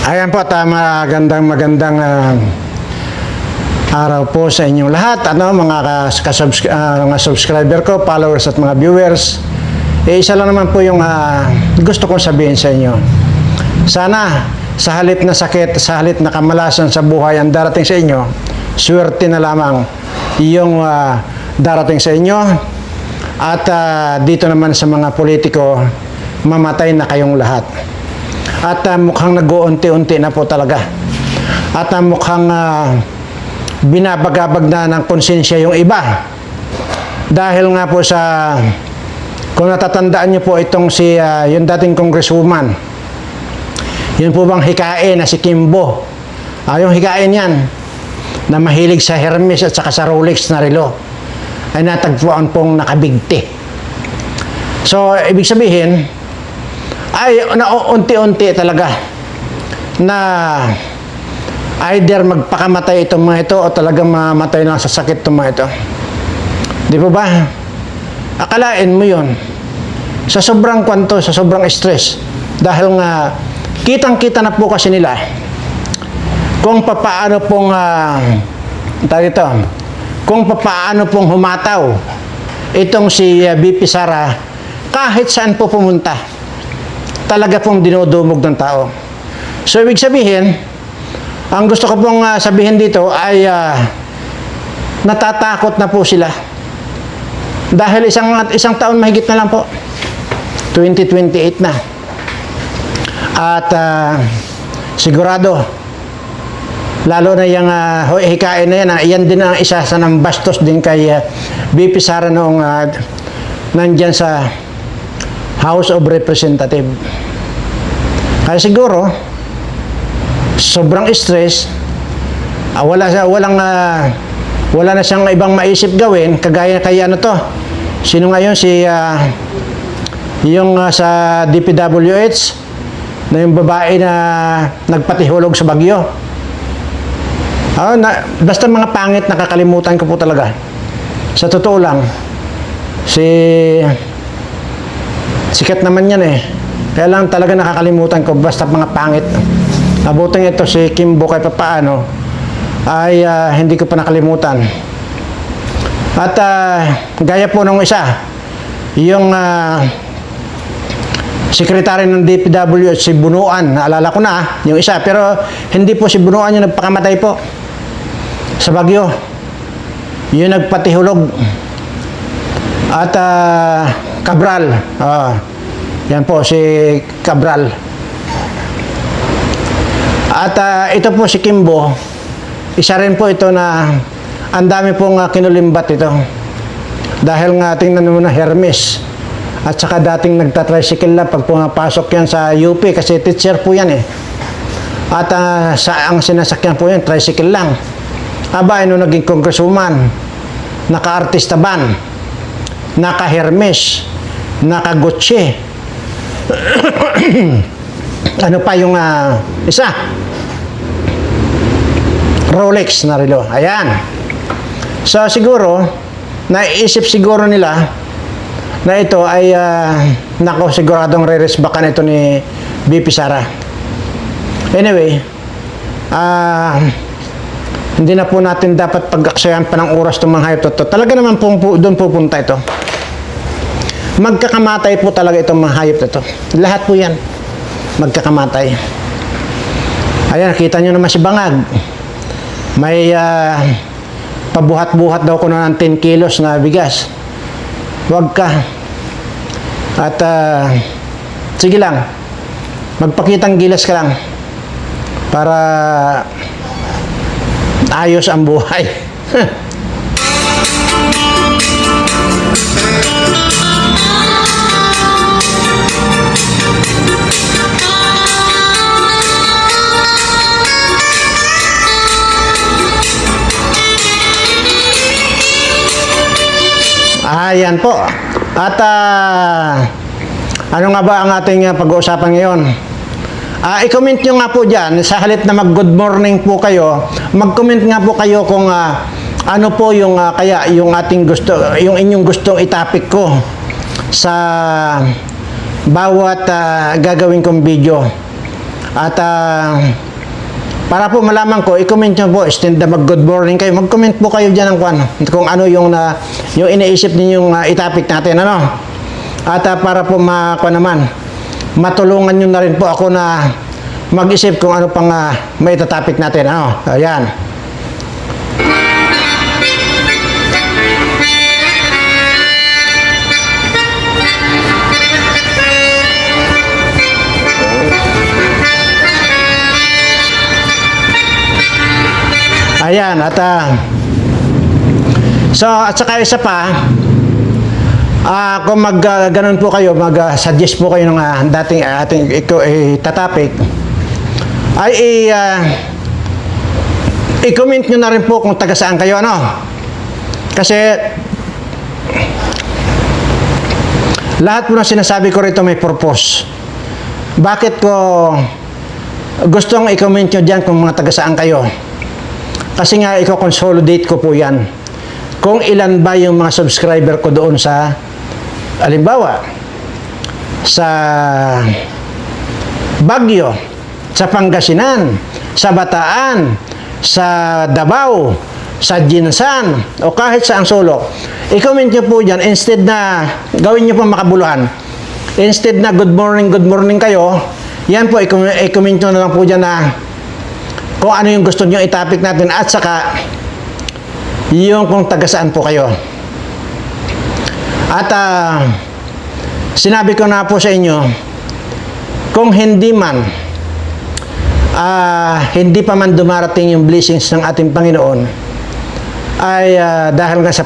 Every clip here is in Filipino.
Ayan po, magandang araw po sa inyong lahat, mga subscriber ko, followers at mga viewers. Isa lang naman po yung gusto kong sabihin sa inyo. Sana sa halip na sakit, sa halip na kamalasan sa buhay ang darating sa inyo, swerte na lamang yung darating sa inyo. At dito naman sa mga politiko, mamatay na kayong lahat. At mukhang nag-uunti-unti na po talaga. At mukhang binabagabag na ng konsensya yung iba. Dahil nga po sa, kung natatandaan niyo po itong yung dating congresswoman, yun po bang hikain na si Kimbo. Yung hikain yan, na mahilig sa Hermes at saka sa Rolex na relo, ay natagpuan pong nakabigti. So, ibig sabihin, ay unti-unti talaga na either magpakamatay itong mga ito o talagang mamatay na sa sakit itong mga ito. Di po ba? Akalain mo yun. Sa sobrang kwanto, sa sobrang stress. Dahil nga, kitang-kita na po kasi nila kung papaano pong kung papaano pong humataw itong si BP Sara kahit saan po pumunta. Talaga pong dinudumog ng tao. So, ibig sabihin, ang gusto ko pong sabihin dito ay natatakot na po sila. Dahil isang taon mahigit na lang po. 2028 na. At sigurado, lalo na yung hikain na yan, yan din ang isa sa nambastos din kay BP Sara noong nandyan sa House of Representatives. Kaya siguro, sobrang stress, wala na siyang ibang maisip gawin, kagaya kay sino ngayon yung sa DPWH, na yung babae na nagpatihulog sa bagyo. Basta mga pangit, nakakalimutan ko po talaga. Sa totoo lang, sikat naman yan eh. Kaya lang talaga nakakalimutan ko, basta mga pangit. Abuting ito si Kimbo kahit papaano ay hindi ko pa nakalimutan. At gaya po nung isa, yung sekretary ng DPWH, si Bunuan, naalala ko na yung isa, pero hindi po si Bunuan yung nagpakamatay po sa bagyo. Yung nagpatihulog. At Cabral, yan po si Cabral. At ito po si Kimbo, isa rin po ito na ang dami pong kinulimbat ito. Dahil nga tingnan mo na Hermes. At saka dating nagtatricycle lang pag pumapasok yan sa UP kasi teacher po yan eh. At ang sinasakyan po yan, tricycle lang. Aba, nung naging congresswoman, naka-artista van, naka-Hermes, naka-Gucci. Ano pa yung isa? Rolex na relo. Ayan. So, siguro, naiisip siguro nila na ito ay, siguradong re-resbakan ito ni BP Sara. Anyway, hindi na po natin dapat pag-aksayan pa ng oras itong mga hayop ito. Talaga naman po doon pupunta ito. Magkakamatay po talaga itong mga hayop ito. Lahat po yan. Magkakamatay. Ayan, nakita nyo naman si Bangag. May pabuhat-buhat daw ko na ng 10 kilos na bigas. Huwag ka. At sige lang. Magpakitang gilas ka lang. Para ayos ang buhay. Ayan po. At ano nga ba ang ating pag-uusapan ngayon? I-comment nyo nga po dyan, sa halip na mag-good morning po kayo, mag-comment nga po kayo kung ano po yung kaya yung ating gusto, yung inyong gustong itapik ko sa bawat gagawin kong video. At para po malaman ko, i-comment nyo po, instead na mag-good morning kayo, mag-comment po kayo dyan kung ano yung iniisip ninyong itapik natin, ano? At para po matulungan nyo na rin po ako na mag-isip kung ano pang may tatapik natin. Ano? Ayan. Ayan. At at saka isa pa, kung ganun po kayo, mag-suggest po kayo ng dating ating tatapik, ay i-comment nyo na rin po kung taga saan kayo, ano? Kasi lahat po ng sinasabi ko rito may purpose. Bakit ko gustong i-comment nyo dyan kung mga taga saan kayo? Kasi nga, i-consolidate ko po yan. Kung ilan ba yung mga subscriber ko doon sa halimbawa, sa Baguio, sa Pangasinan, sa Bataan, sa Davao, sa Jinsan, o kahit saang sulok. I-comment nyo po dyan, instead na gawin nyo po makabuluhan. Instead na good morning kayo, yan po, i-comment nyo na lang po dyan na kung ano yung gusto nyo itapik natin at saka yung kung taga saan po kayo. At sinabi ko na po sa inyo, kung hindi pa man dumarating yung blessings ng ating Panginoon, ay dahil nga sa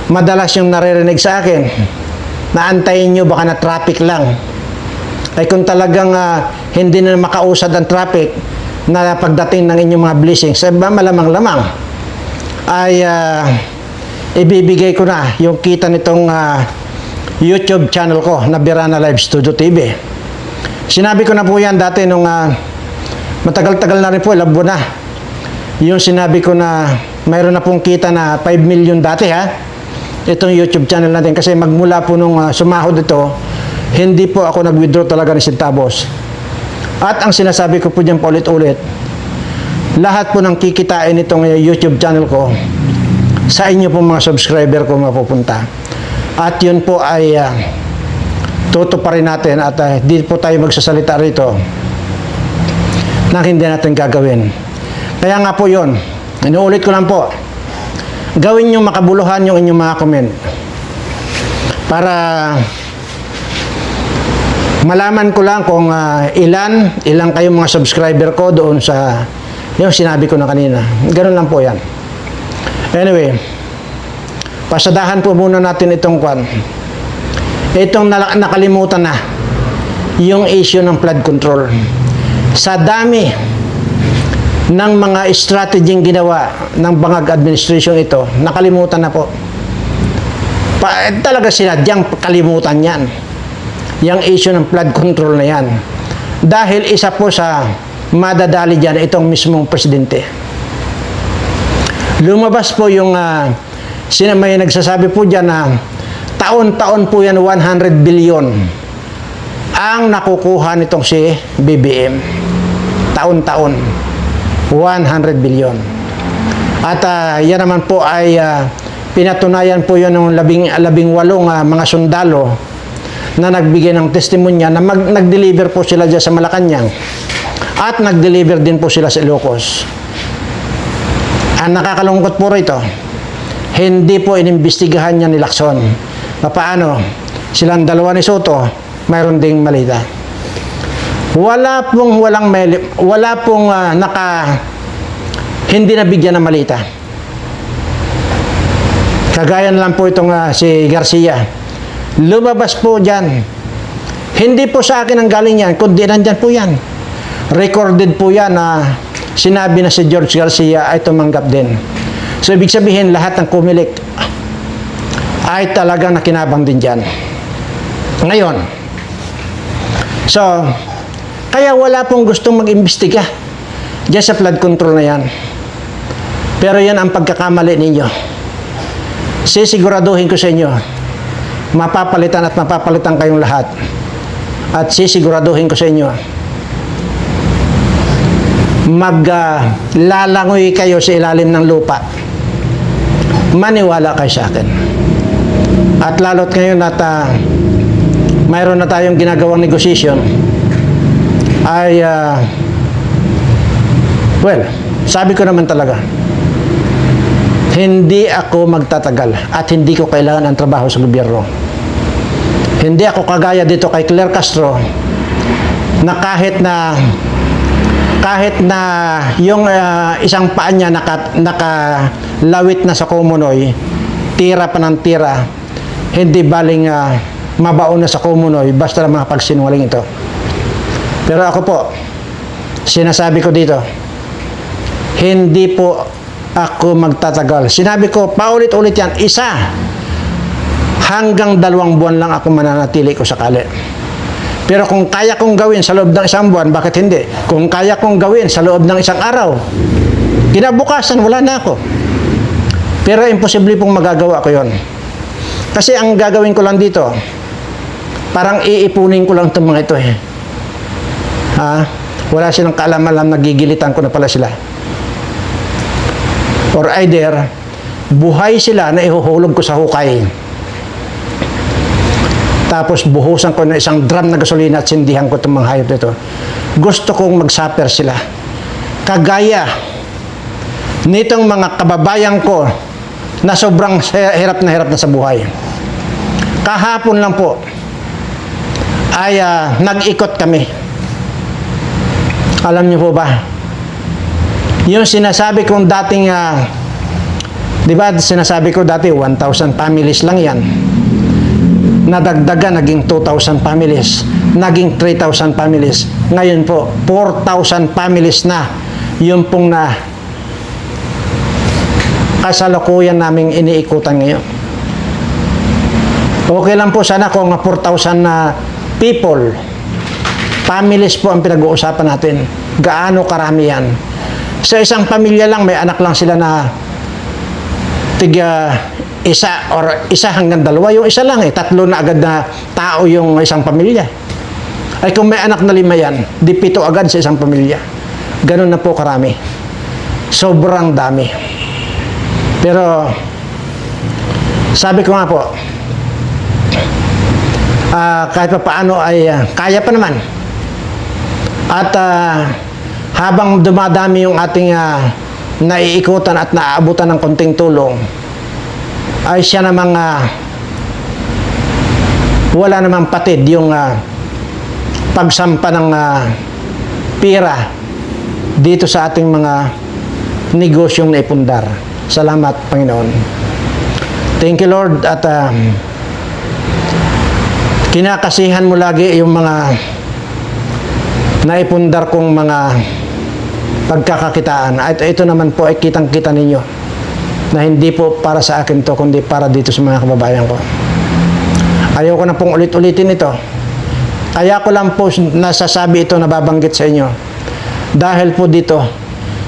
madalas yung naririnig sa akin, naantayin nyo baka na traffic lang. Ay kung talagang hindi na makausad ang traffic na pagdating ng inyong mga blessings, malamang-lamang ay ibibigay ko na yung kita nitong YouTube channel ko na Birana Live Studio TV. Sinabi ko na po yan dati nung matagal-tagal na rin po, labo na. Yung sinabi ko na mayroon na pong kita na 5 million dati itong YouTube channel natin. Kasi magmula po nung sumahod ito, hindi po ako nag-withdraw talaga ng centavos. At ang sinasabi ko po dyan po ulit-ulit, lahat po ng kikitain itong YouTube channel ko, sa inyo po mga subscriber ko mapupunta. At yun po ay tutuparin natin at di po tayo magsasalita rito na hindi natin gagawin. Kaya nga po yun, inuulit ko lang po, gawin nyo makabuluhan yung inyong mga comment para malaman ko lang kung ilan kayong mga subscriber ko doon sa yung sinabi ko na kanina. Ganun lang po yan. Anyway, pasadahan po muna natin itong nakalimutan na yung issue ng flood control. Sa dami ng mga strategy ginawa ng Bangag administration ito, nakalimutan na po. Talaga sinadyang kalimutan yan. Yung issue ng flood control na yan. Dahil isa po sa madadali dyan itong mismong presidente. Lumabas po yung may nagsasabi po dyan na taon-taon po yan 100 billion ang nakukuha nitong si BBM. Taon-taon 100 billion. At yan naman po ay pinatunayan po yun ng 18 mga sundalo na nagbigay ng testimonya na nag-deliver po sila dyan sa Malacanang at nag-deliver din po sila sa Ilocos. Ang nakakalungkot po rito, hindi po inimbestigahan niya ni Lacson. Paano? Silang dalawa ni Soto, mayroon ding malita. Wala pong hindi nabigyan ng malita. Kagaya na lang po itong si Garcia. Lumabas po dyan. Hindi po sa akin ang galing yan, kundi nandyan po yan. Recorded po yan na sinabi na si George Garcia ay tumanggap din. So, ibig sabihin, lahat ng kumilik ay talagang nakinabang din dyan. Ngayon, so, kaya wala pong gustong mag-imbestiga dyan sa flood control na yan. Pero yan ang pagkakamali ninyo. Sisiguraduhin ko sa inyo, mapapalitan at mapapalitan kayong lahat. At sisiguraduhin ko sa inyo, maglalangoy kayo sa ilalim ng lupa. Maniwala kayo sa akin. At lalo't ngayon at mayroon na tayong ginagawang negotiation, ay, well, sabi ko naman talaga, hindi ako magtatagal at hindi ko kailangan ang trabaho sa gobyerno. Hindi ako kagaya dito kay Claire Castro na kahit na yung isang paa niya nakalawit na sa Kumunoy, tira pa ng tira, hindi baling mabaon na sa Kumunoy basta lang mga pagsinungaling ito. Pero ako po, sinasabi ko dito, hindi po ako magtatagal. Sinabi ko, paulit-ulit yan, 1 hanggang 2 buwan lang ako mananatili ko sakali. Pero kung kaya kong gawin sa loob ng 1 buwan, bakit hindi? Kung kaya kong gawin sa loob ng 1 araw, kinabukasan, wala na ako. Pero imposible pong magagawa ko yon. Kasi ang gagawin ko lang dito, parang iipunin ko lang itong mga ito eh. Wala silang kaalaman-alam, nagigilitan ko na pala sila. Or either, buhay sila na ihuhulog ko sa hukay. Tapos buhusan ko ng 1 drum na gasolina at sindihan ko itong mga hayop nito. Gusto kong mag-suffer sila. Kagaya nitong mga kababayan ko na sobrang hirap na sa buhay. Kahapon lang po ay nag-ikot kami. Alam niyo po ba? Yung sinasabi kong dating, di ba sinasabi ko dati 1,000 families lang yan. Nadagdagan, naging 2,000 families, naging 3,000 families. Ngayon po, 4,000 families na yung pong na kasalukuyan naming iniikutan ngayon. Okay lang po sana kung 4,000 na people, families po ang pinag-uusapan natin. Gaano karami yan? Sa isang pamilya lang, may anak lang sila na isa or 1 hanggang 2. Yung isa lang 3 na agad na tao yung isang pamilya. Ay kung may anak na 5 yan, di 7 agad sa isang pamilya. Ganun na po karami. Sobrang dami. Pero sabi ko nga po, kahit pa paano ay kaya pa naman. At habang dumadami yung ating naiikutan at naaabutan ng konting tulong, ay siya namang wala namang patid yung pagsampa ng pira dito sa ating mga negosyong naipundar. Salamat, Panginoon. Thank you, Lord. At kinakasihan mo lagi yung mga naipundar kong mga pagkakakitaan. At ito naman po ay kitang-kita ninyo na hindi po para sa akin to, kundi para dito sa mga kababayan ko. Ayoko na pong ulit-ulitin ito. Kaya ko lang po nasasabi ito, nababanggit sa inyo. Dahil po dito,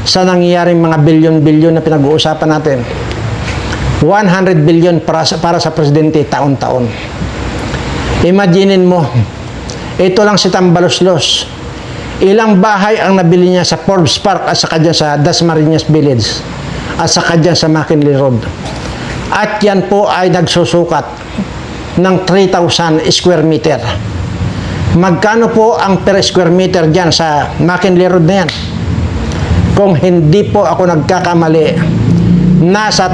sa nangyayaring mga bilyon-bilyon na pinag-uusapan natin, 100 billion para sa presidente taon-taon. Imaginin mo, ito lang si Tambaloslos. Ilang bahay ang nabili niya sa Forbes Park at saka dyan sa Dasmariñas Village at saka dyan sa McKinley Road. At yan po ay nagsusukat ng 3,000 square meter. Magkano po ang per square meter dyan sa McKinley Road na yan? Kung hindi po ako nagkakamali, nasa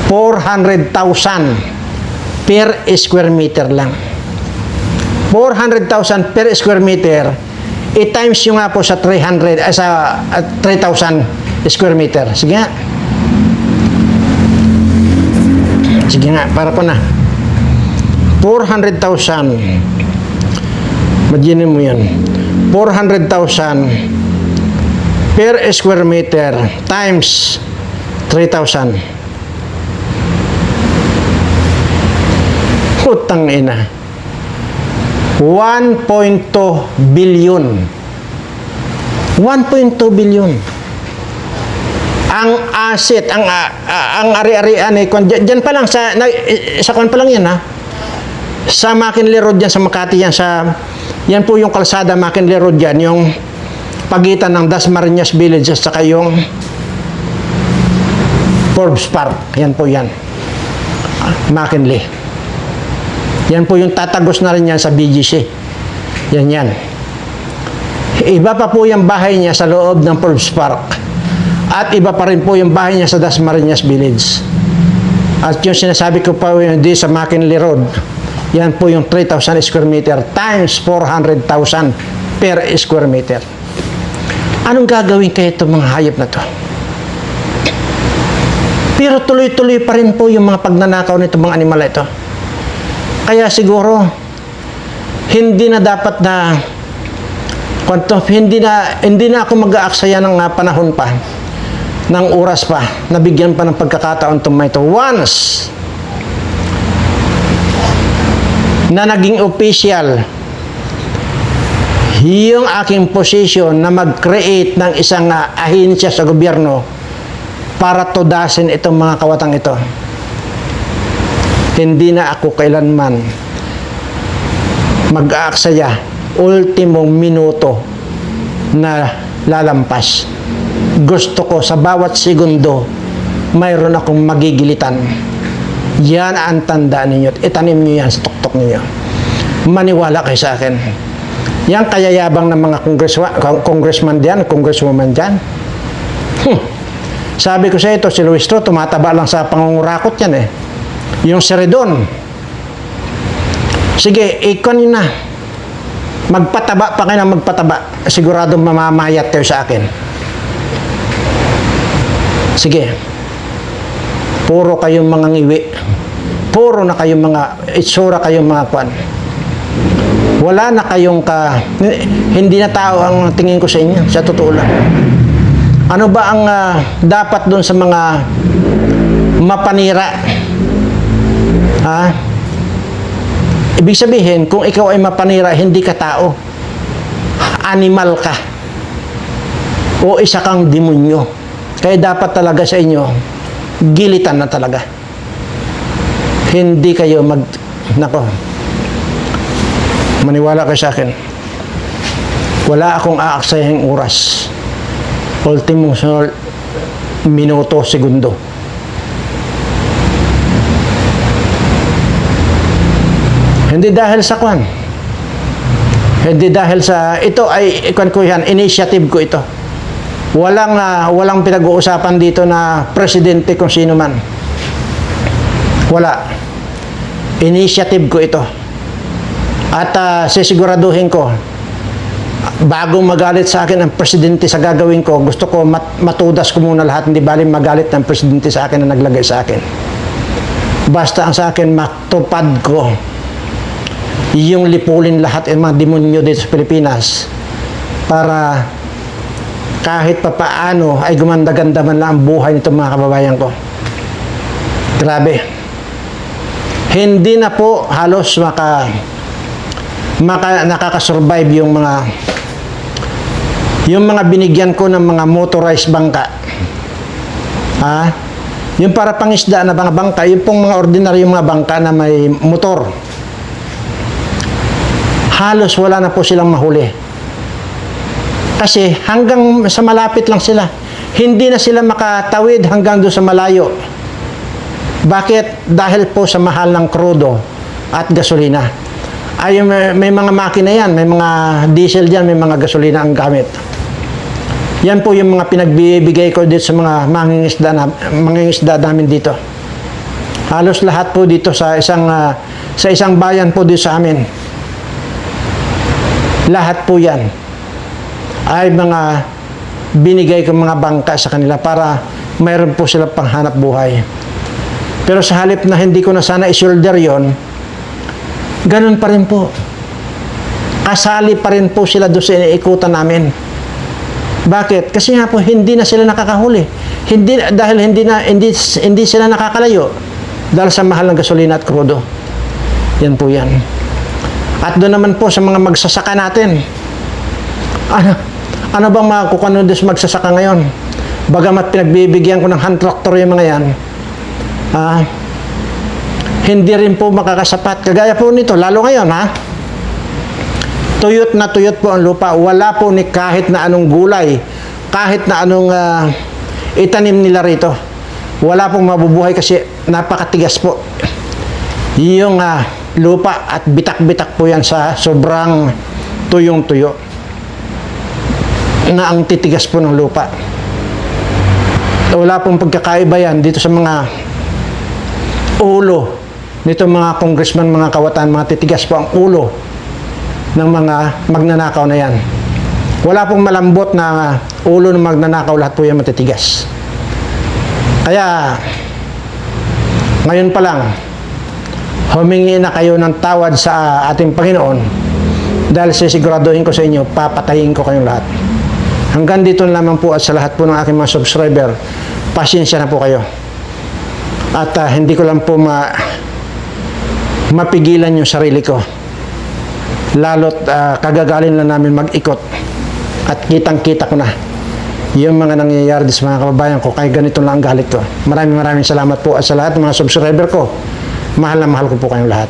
400,000 per square meter lang. 400,000 per square meter, i-times nyo nga po sa 3,000 square meter. Sige nga. Sige nga, para po na. 400,000. Imagine mo yun. 400,000 per square meter times 3,000. Putang ina. 1.2 billion. 1.2 billion. Ang asset, ang ari-arian eh, diyan pa lang sa kwan pa lang yan ha. Sa McKinley Road yan, sa Makati yan, yan po yung kalsada McKinley Road yan, yung pagitan ng Dasmariñas Village at saka yung Forbes Park. Yan po yan. McKinley. Yan po yung tatagos na rin yan sa BGC. Yan yan. Iba pa po yung bahay niya sa loob ng Forbes Park. At iba pa rin po yung bahay niya sa Dasmariñas Village. At yung sinasabi ko pa yung di sa McKinley Road, yan po yung 3,000 square meter times 400,000 per square meter. Anong gagawin kayo itong mga hayop na to? Pero tuloy-tuloy pa rin po yung mga pagnanakaw nitong mga animal ito. Kaya siguro, hindi na dapat na hindi na ako mag-aaksaya ng panahon pa, ng oras pa, nabigyan pa ng pagkakataon itong ito. Once na naging official yung aking position na mag-create ng isang ahensya sa gobyerno para tudasin itong mga kawatang ito, hindi na ako kailanman mag-aaksaya ultimong minuto na lalampas. Gusto ko sa bawat segundo mayroon akong magigilitan. Yan ang tandaan ninyo. Itanim nyo yan sa tuktok ninyo. Maniwala kayo sa akin. Yan kayayabang ng mga congressman diyan, congresswoman diyan. Sabi ko sa ito, si Luis Tro, tumataba lang sa pangungurakot yan eh. Yung Seredon. Sige, ikon yun na. Magpataba pa kayo na magpataba. Sigurado mamamayat kayo sa akin. Sige. Puro kayong mga ngiwi. Puro na kayong mga itsura, kayong mga kwan. Wala na kayong hindi na tao ang tingin ko sa inyo. Sa totoo lang. Ano ba ang dapat doon sa mga mapanira? Ha? Ibig sabihin, kung ikaw ay mapanira, hindi ka tao. Animal ka. O isa kang demonyo. Kaya dapat talaga sa inyo, gilitan na talaga. Hindi kayo maniwala kayo sa akin. Wala akong aaksayang oras. Ultimong minuto, segundo. Hindi dahil sa kwan. Hindi dahil sa ito ay kwan ko yan, initiative ko ito. Walang pinag-uusapan dito na presidente kung sino man. Wala. Initiative ko ito. At sisiguraduhin ko, bago magalit sa akin ang presidente sa gagawin ko, gusto ko matudas ko muna lahat, hindi bali magalit ng presidente sa akin na naglagay sa akin. Basta ang sa akin, matupad ko yung lipulin lahat ng mga demonyo dito sa Pilipinas para kahit papaano ay gumanda-ganda man lang ang buhay nitong mga kababayan ko. Grabe. Hindi na po halos nakakasurvive yung mga binigyan ko ng mga motorized bangka. Ha? Yung para pangisda na mga bangka, yung pong mga ordinaryong mga bangka na may motor. Halos wala na po silang mahuli. Kasi hanggang sa malapit lang sila. Hindi na sila makatawid hanggang doon sa malayo. Bakit? Dahil po sa mahal ng krudo at gasolina. Ay, may mga makina yan, may mga diesel dyan, may mga gasolina ang gamit. Yan po yung mga pinagbibigay ko dito sa mga mangingisda namin dito. Halos lahat po dito sa isang bayan po dito sa amin. Lahat po yan ay mga binigay ko mga bangka sa kanila para mayroon po sila panghanap buhay. Pero sa halip na hindi ko na sana i-shoulder yon, ganun pa rin po. Kasali pa rin po sila doon sa iniikutan namin. Bakit? Kasi nga po, hindi na sila nakakahuli. dahil hindi sila nakakalayo dahil sa mahal ng gasolina at krudo. Yan po yan. At doon naman po sa mga magsasaka natin. Ano bang makukuha doon sa magsasaka ngayon? Bagamat pinagbibigyan ko ng hand tractor yung mga yan, hindi rin po makakasapat. Kagaya po nito, lalo ngayon tuyot na tuyot po ang lupa. Wala po ni kahit na anong gulay, kahit na anong itanim nila rito. Wala pong mabubuhay kasi napakatigas po yung lupa at bitak-bitak po yan sa sobrang tuyong-tuyo na ang titigas po ng lupa. Wala pong pagkakaiba yan dito sa mga ulo nito mga congressman, mga kawatan, mga titigas po ang ulo ng mga magnanakaw na yan. Wala pong malambot na ulo ng magnanakaw, lahat po yan matitigas. Kaya ngayon pa lang humingi na kayo ng tawad sa ating Panginoon dahil sisiguraduhin ko sa inyo, papatayin ko kayong lahat. Hanggang dito lamang po at sa lahat po ng aking mga subscriber, pasensya na po kayo. At hindi ko lang po mapigilan yung sarili ko. Lalo't kagagalin lang namin mag-ikot at kitang-kita ko na yung mga nangyayari sa mga kababayan ko, kaya ganito lang ang galit ko. Maraming salamat po at sa lahat ng mga subscriber ko. Mahal na mahal ko po kayong lahat.